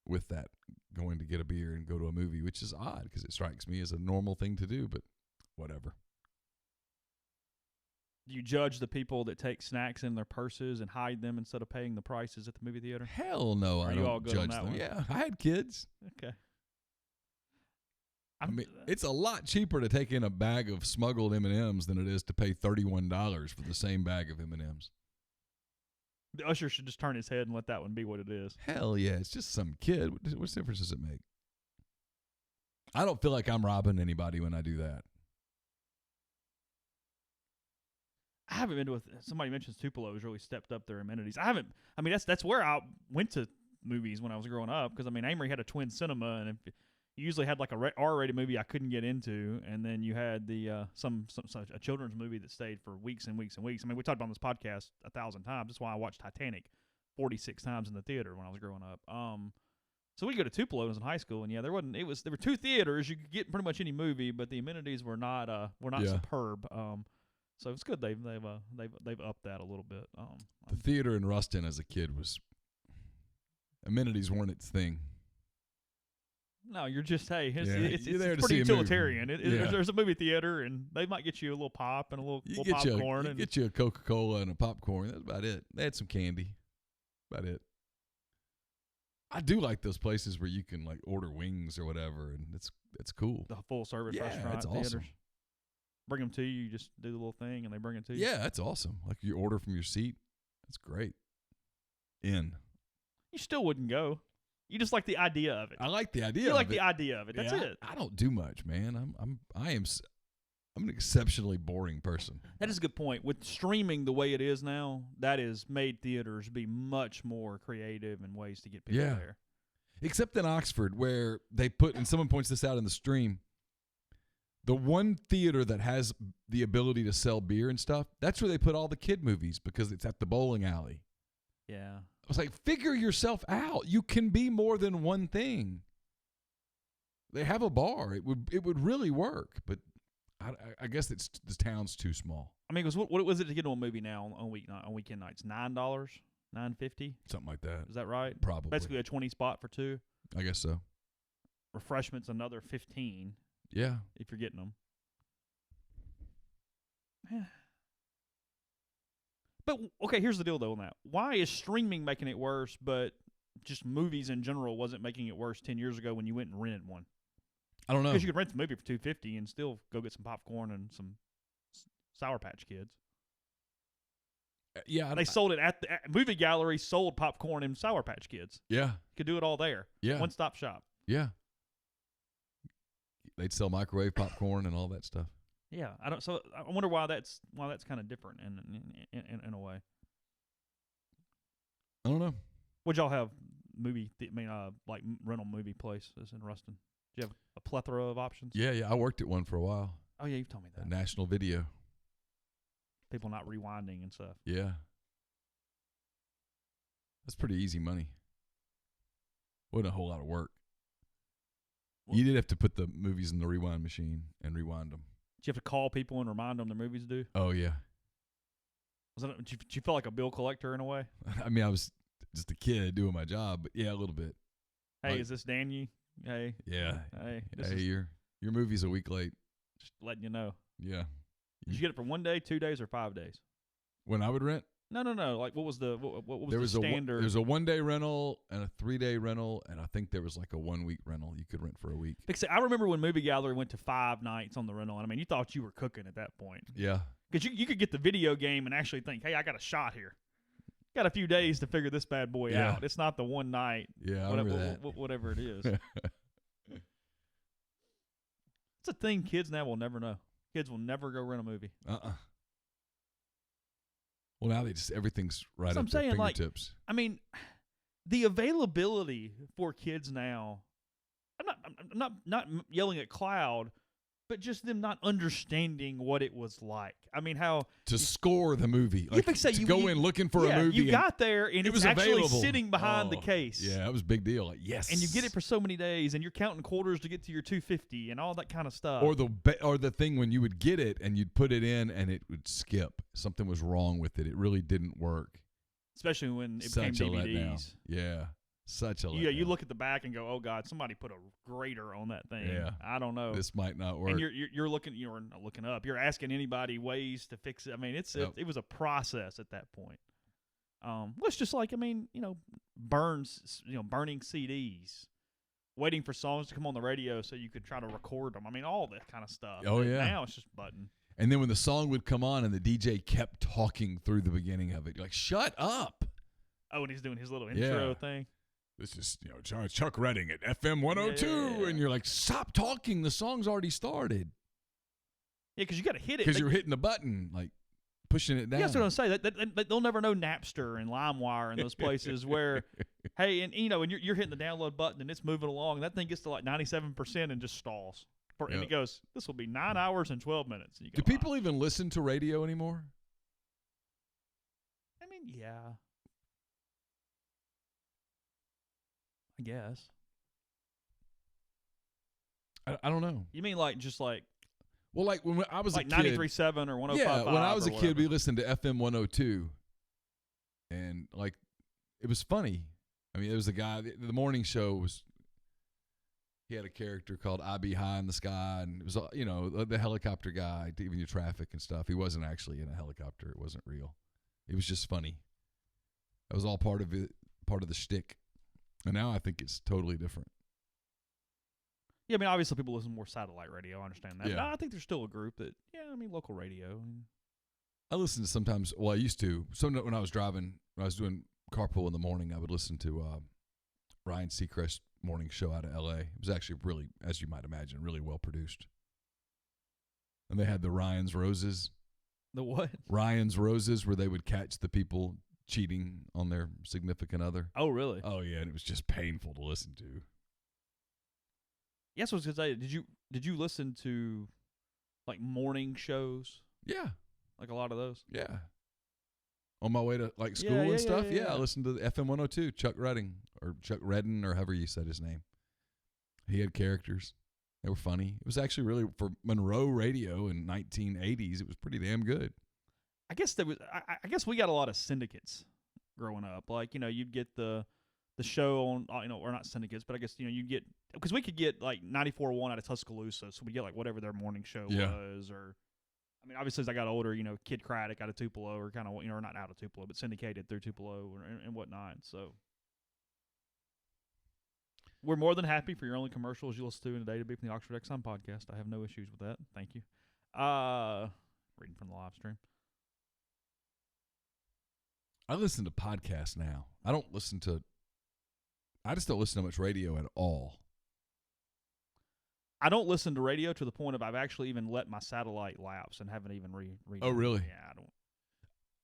with that, going to get a beer and go to a movie, which is odd because it strikes me as a normal thing to do, but whatever. Do you judge the people that take snacks in their purses and hide them instead of paying the prices at the movie theater? Hell no, I you all don't good on judge that them. one? Yeah, I had kids. Okay. I mean, it's a lot cheaper to take in a bag of smuggled M&Ms than it is to pay $31 for the same bag of M&Ms. The usher should just turn his head and let that one be what it is. Hell yeah, it's just some kid. What difference does it make? I don't feel like I'm robbing anybody when I do that. I haven't been to somebody mentions Tupelo's really stepped up their amenities. I mean, that's where I went to movies when I was growing up because, I mean, Amory had a twin cinema, and you usually had like a R-rated movie I couldn't get into, and then you had the a children's movie that stayed for weeks and weeks and weeks. I mean, we talked about on this podcast 1,000 times. That's why I watched Titanic 46 times in the theater when I was growing up. So we go to Tupelo's in high school, and yeah, there were two theaters. You could get pretty much any movie, but the amenities were not superb. So it's good they've upped that a little bit. The theater in Ruston as a kid was amenities weren't its thing. No, you're just it's there to pretty see utilitarian. a movie. There's a movie theater, and they might get you a little pop and a little popcorn. You get you a Coca-Cola and a popcorn. That's about it. They had some candy. About it. I do like those places where you can like order wings or whatever, and it's cool. The full service restaurant that's theaters. awesome. Bring them to you. You just do the little thing, and they bring it to you. Yeah, that's awesome. Like you order from your seat. That's great. You still wouldn't go. You just like the idea of it. I like the idea. You like the idea of it. That's yeah, it. I don't do much, man. I'm an exceptionally boring person. That is a good point. With streaming the way it is now, that has made theaters be much more creative in ways to get people there. Except in Oxford, where they put, and someone points this out in the stream, the one theater that has the ability to sell beer and stuff, that's where they put all the kid movies because it's at the bowling alley. Yeah. I was like, figure yourself out. You can be more than one thing. They have a bar. It would really work, but I guess the town's too small. I mean, what was it to get to a movie now on weekend nights? $9, $9.50, something like that. Is that right? Probably. Basically a 20 spot for two. I guess so. Refreshments another 15. Yeah. If you're getting them. Yeah. But okay, here's the deal though on that. Why is streaming making it worse, but just movies in general wasn't making it worse 10 years ago when you went and rented one? I don't know. Because you could rent the movie for $2.50 and still go get some popcorn and some Sour Patch Kids. Yeah, they sold it at the movie gallery. Sold popcorn and Sour Patch Kids. Yeah, you could do it all there. Yeah, one-stop shop. Yeah, they'd sell microwave popcorn and all that stuff. Yeah, So I wonder why that's kind of different in a way. I don't know. Would y'all have like rental movie places in Ruston? Do you have a plethora of options? Yeah. I worked at one for a while. Oh yeah, you've told me that. National Video. People not rewinding and stuff. Yeah. That's pretty easy money. Wasn't a whole lot of work. You did have to put the movies in the rewind machine and rewind them. Did you have to call people and remind them their movies due? Oh, yeah. Did you feel like a bill collector in a way? I mean, I was just a kid doing my job, but yeah, a little bit. Hey, is this Danny? Hey. Yeah. Hey. Your movie's a week late. Just letting you know. Yeah. Did you get it for 1 day, 2 days, or 5 days? When I would rent? No. Like, what was the standard? There was a 1 day rental and a 3 day rental, and I think there was like a 1 week rental you could rent for a week. Because I remember when Movie Gallery went to 5 nights on the rental, and I mean, you thought you were cooking at that point. Yeah. Because you could get the video game and actually think, hey, I got a shot here. Got a few days to figure this bad boy out. It's not the one night. Yeah, I remember that. Whatever it is. It's a thing kids now will never know. Kids will never go rent a movie. Well, now everything's right at their fingertips. Like, I mean, the availability for kids now. I'm not yelling at Cloud, but just them not understanding what it was like. I mean, how to score the movie, like to go in looking for a movie. You got there and it was actually available. Sitting behind the case. Yeah, that was a big deal. Like, yes, and you get it for so many days, and you're counting quarters to get to your $2.50 and all that kind of stuff. Or the thing when you would get it and you'd put it in and it would skip. Something was wrong with it. It really didn't work. Especially when it became DVDs. Yeah. Such a letdown. Yeah, you look at the back and go, "Oh God, somebody put a grater on that thing." Yeah, I don't know. This might not work. And you're not looking up. You're asking anybody ways to fix it. I mean, it was a process at that point. It's just like burning CDs, waiting for songs to come on the radio so you could try to record them. I mean, all that kind of stuff. Oh yeah. Now it's just button. And then when the song would come on and the DJ kept talking through the beginning of it, you're like, "Shut up!" Oh, and he's doing his little intro thing. This is Chuck Redding at FM 102, and you're like, "Stop talking! The song's already started." Yeah, because you got to hit it. Because you're hitting the button, like pushing it down. Yeah, that's what I'm saying. That they'll never know Napster and LimeWire and those places where, hey, and you're hitting the download button and it's moving along, and that thing gets to like 97% and just stalls. And it goes, "This will be 9 hours and 12 minutes." And you go, do people even listen to radio anymore? I mean, yeah. I guess. I don't know. You mean like just like? Well, like when I was like a kid. 93.7 or 105.5. Yeah, when I was a kid, whatever. we listened to FM 102, and like it was funny. I mean, it was a guy. The morning show was. He had a character called I Be High in the Sky, and it was the helicopter guy, giving you traffic and stuff. He wasn't actually in a helicopter; it wasn't real. It was just funny. That was all part of it, part of the shtick. And now I think it's totally different. Yeah, I mean, obviously people listen to more satellite radio. I understand that. Yeah. But I think there's still a group that, local radio. I listen to sometimes. Well, I used to. When I was driving, when I was doing carpool in the morning, I would listen to Ryan Seacrest's morning show out of L.A. It was actually really, as you might imagine, really well produced. And they had the Ryan's Roses. The what? Ryan's Roses, where they would catch the people cheating on their significant other. Oh, really? Oh, yeah, and it was just painful to listen to. Yes, I was going to say, did you listen to, like, morning shows? Yeah. Like a lot of those? Yeah. On my way to, like, school and stuff? Yeah, I listened to the FM 102, Chuck Redding, or Chuck Redden, or however you said his name. He had characters. They were funny. It was actually really, for Monroe radio in 1980s, it was pretty damn good. I guess I guess we got a lot of syndicates growing up. Like, you'd get the show on, or not syndicates, but I guess, you'd get, because we could get like 94.1 out of Tuscaloosa, so we get like whatever their morning show was, or, I mean, obviously as I got older, Kid Craddock out of Tupelo, or kind of, or not out of Tupelo, but syndicated through Tupelo and whatnot. So we're more than happy for your only commercials you listen to in a day to be from the Oxford Exxon Podcast. I have no issues with that. Thank you. Reading from the live stream. I listen to podcasts now. I just don't listen to much radio at all. I don't listen to radio to the point of I've actually even let my satellite lapse and haven't even read. Oh, really? Yeah, I don't.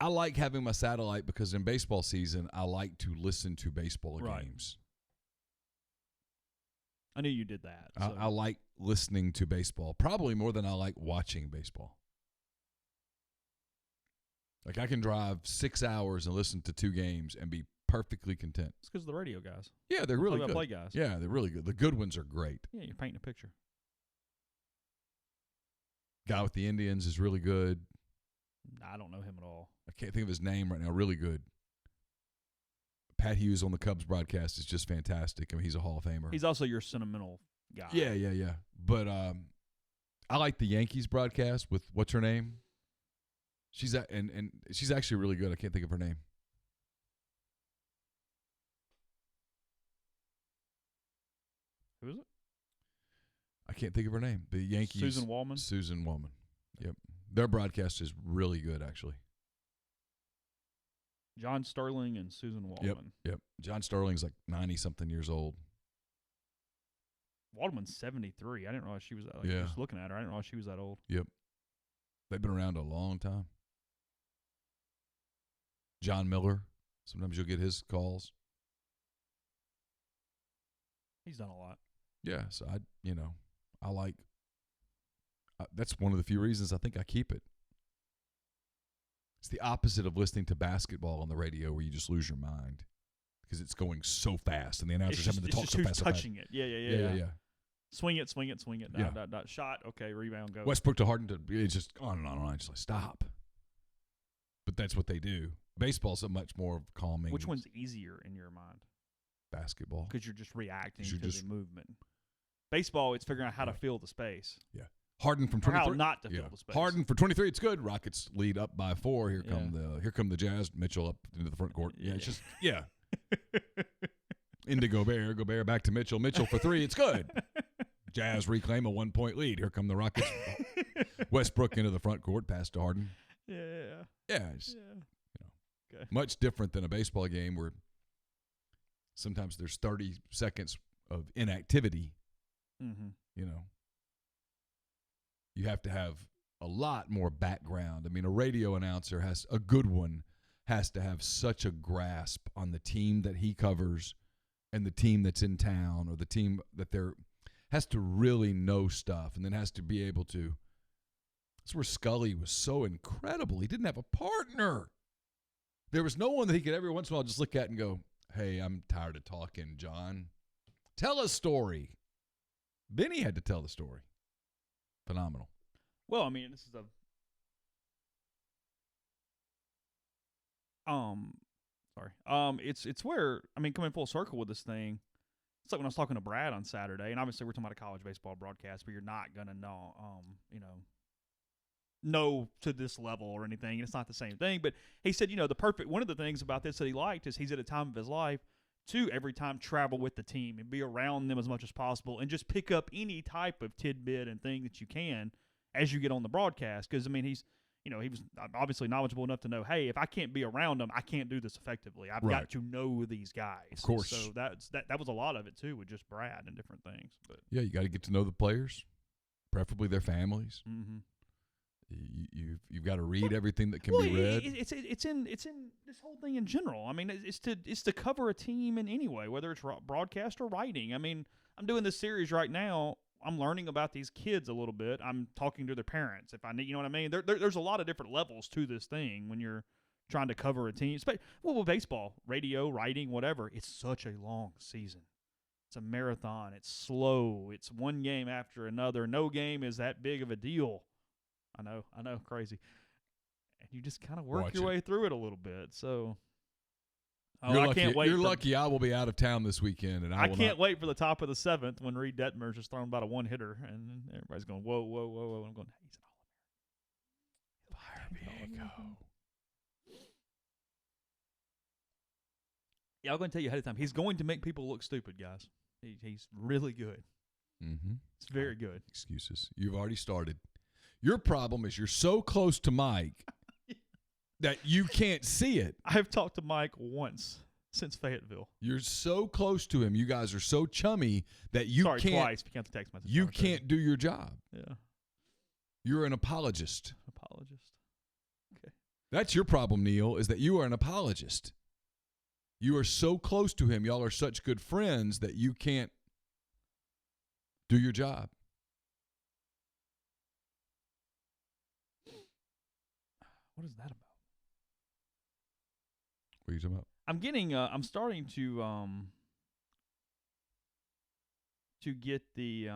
I like having my satellite because in baseball season, I like to listen to baseball games. I knew you did that. So. I like listening to baseball, probably more than I like watching baseball. Like, I can drive 6 hours and listen to 2 games and be perfectly content. It's because of the radio guys. Yeah, they're really good. Play guys. Yeah, they're really good. The good ones are great. Yeah, you're painting a picture. Guy with the Indians is really good. I don't know him at all. I can't think of his name right now. Really good. Pat Hughes on the Cubs broadcast is just fantastic. I mean, he's a Hall of Famer. He's also your sentimental guy. Yeah. But I like the Yankees broadcast with what's her name? She's and she's actually really good. I can't think of her name. Who is it? I can't think of her name. The Yankees. Susan Wallman. Susan Wallman. Yep. Their broadcast is really good, actually. John Sterling and Susan Waldman. Yep. John Sterling's like 90-something years old. Waldman's 73. I didn't realize she was that. Just looking at her, I didn't realize she was that old. Yep. They've been around a long time. John Miller. Sometimes you'll get his calls. He's done a lot. Yeah, so I like that's one of the few reasons I think I keep it. It's the opposite of listening to basketball on the radio where you just lose your mind because it's going so fast and the announcers having to talk so fast. It's just who's touching it. Yeah. Swing it. Dot, shot. Okay, rebound, go. Westbrook to Harden it's just on and on and on. Just like, stop. But that's what they do. Baseball's a much more calming. Which one's easier in your mind? Basketball. Because you're just reacting to the movement. Baseball, it's figuring out how to fill the space. Yeah. Harden from 23. Or how not to fill the space. Harden for 23. It's good. Rockets lead up by 4. Here come the Jazz. Mitchell up into the front court. Yeah, it's just into Gobert. Gobert back to Mitchell. Mitchell for 3. It's good. Jazz reclaim a 1-point lead. Here come the Rockets. Westbrook into the front court. Pass to Harden. Yeah. It's, much different than a baseball game where sometimes there's 30 seconds of inactivity. Mm-hmm. You have to have a lot more background. I mean, a radio announcer has to have such a grasp on the team that he covers and the team that's in town or the team that has to really know stuff and then has to be able to. That's where Scully was so incredible. He didn't have a partner. There was no one that he could every once in a while just look at and go, hey, I'm tired of talking, John. Tell a story. Benny had to tell the story. Phenomenal. Well, I mean, this is it's where, I mean, coming full circle with this thing, it's like when I was talking to Brad on Saturday, and obviously we're talking about a college baseball broadcast, but you're not going to know to this level or anything. It's not the same thing, but he said, one of the things about this that he liked is he's at a time of his life to every time travel with the team and be around them as much as possible and just pick up any type of tidbit and thing that you can as you get on the broadcast. Because, I mean, he was obviously knowledgeable enough to know, hey, if I can't be around them, I can't do this effectively. I've got to know these guys. Of course. So that was a lot of it, too, with just Brad and different things. But yeah, you got to get to know the players, preferably their families. Mm-hmm. You've got to read everything that can be read. It's in this whole thing in general. I mean, it's to cover a team in any way, whether it's broadcast or writing. I mean, I'm doing this series right now. I'm learning about these kids a little bit. I'm talking to their parents if I need. You know what I mean? There's a lot of different levels to this thing when you're trying to cover a team. Well, with baseball, radio, writing, whatever. It's such a long season. It's a marathon. It's slow. It's one game after another. No game is that big of a deal. I know, crazy. And you just kind of work your way through it a little bit. So, I can't wait. You're lucky I will be out of town this weekend. And I can't wait for the top of the 7th when Reed Detmer's just throwing about a one-hitter. And everybody's going, whoa. And I'm going, hey, he's an All-American. There you go. Yeah, I'm going to tell you ahead of time. He's going to make people look stupid, guys. He's really good. Mm-hmm. It's very good. Excuses. You've already started. Your problem is you're so close to Mike that you can't see it. I've talked to Mike once since Fayetteville. You're so close to him. You guys are so chummy that you can't. Twice. If you count the text message. You can't do your job. Yeah. You're an apologist. Okay. That's your problem, Neil, is that you are an apologist. You are so close to him. Y'all are such good friends that you can't do your job. What is that about? What are you talking about? I'm starting to get the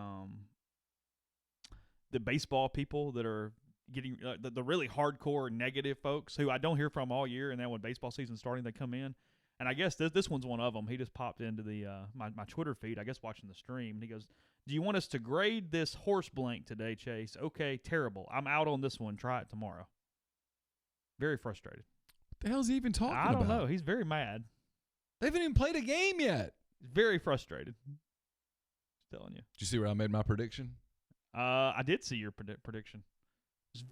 baseball people that are getting the really hardcore negative folks who I don't hear from all year, and then when baseball season's starting, they come in. And I guess this one's one of them. He just popped into the my Twitter feed, I guess, watching the stream, and he goes, "Do you want us to grade this horse blank today, Chase? Okay, terrible. I'm out on this one. Try it tomorrow." Very frustrated. What the hell is he even talking about? I don't know. He's very mad. They haven't even played a game yet. He's very frustrated. Just telling you. Did you see where I made my prediction? I did see your prediction.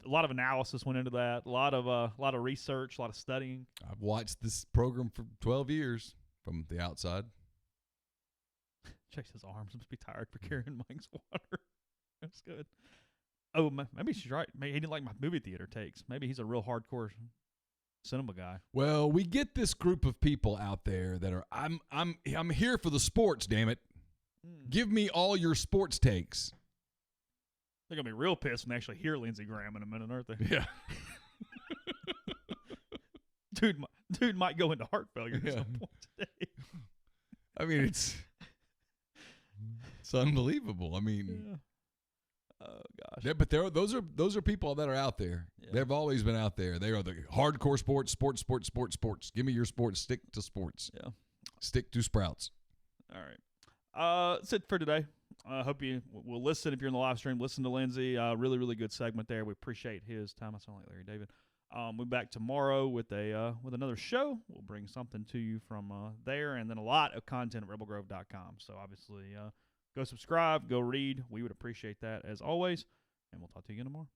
A lot of analysis went into that. A lot of research, a lot of studying. I've watched this program for 12 years from the outside. Chase's arms must be tired for carrying Mike's water. That's good. Oh, maybe she's right. Maybe he didn't like my movie theater takes. Maybe he's a real hardcore cinema guy. Well, we get this group of people out there that are I'm here for the sports, damn it. Give me all your sports takes. They're gonna be real pissed when they actually hear Lindsey Graham in a minute, aren't they? Yeah. Dude might go into heart failure at some point today. I mean, it's unbelievable. I mean, oh gosh. but those are people that are out there. Yeah. They've always been out there. They are the hardcore sports. Give me your sports. Stick to sports. Yeah. Stick to Sprouts. All right. That's it for today. I hope you will listen if you're in the live stream. Listen to Lindsey. Really, really good segment there. We appreciate his time. I sound like Larry David. We'll be back tomorrow with another show. We'll bring something to you from there, and then a lot of content at rebelgrove.com. So obviously, go subscribe, go read. We would appreciate that as always, and we'll talk to you again tomorrow.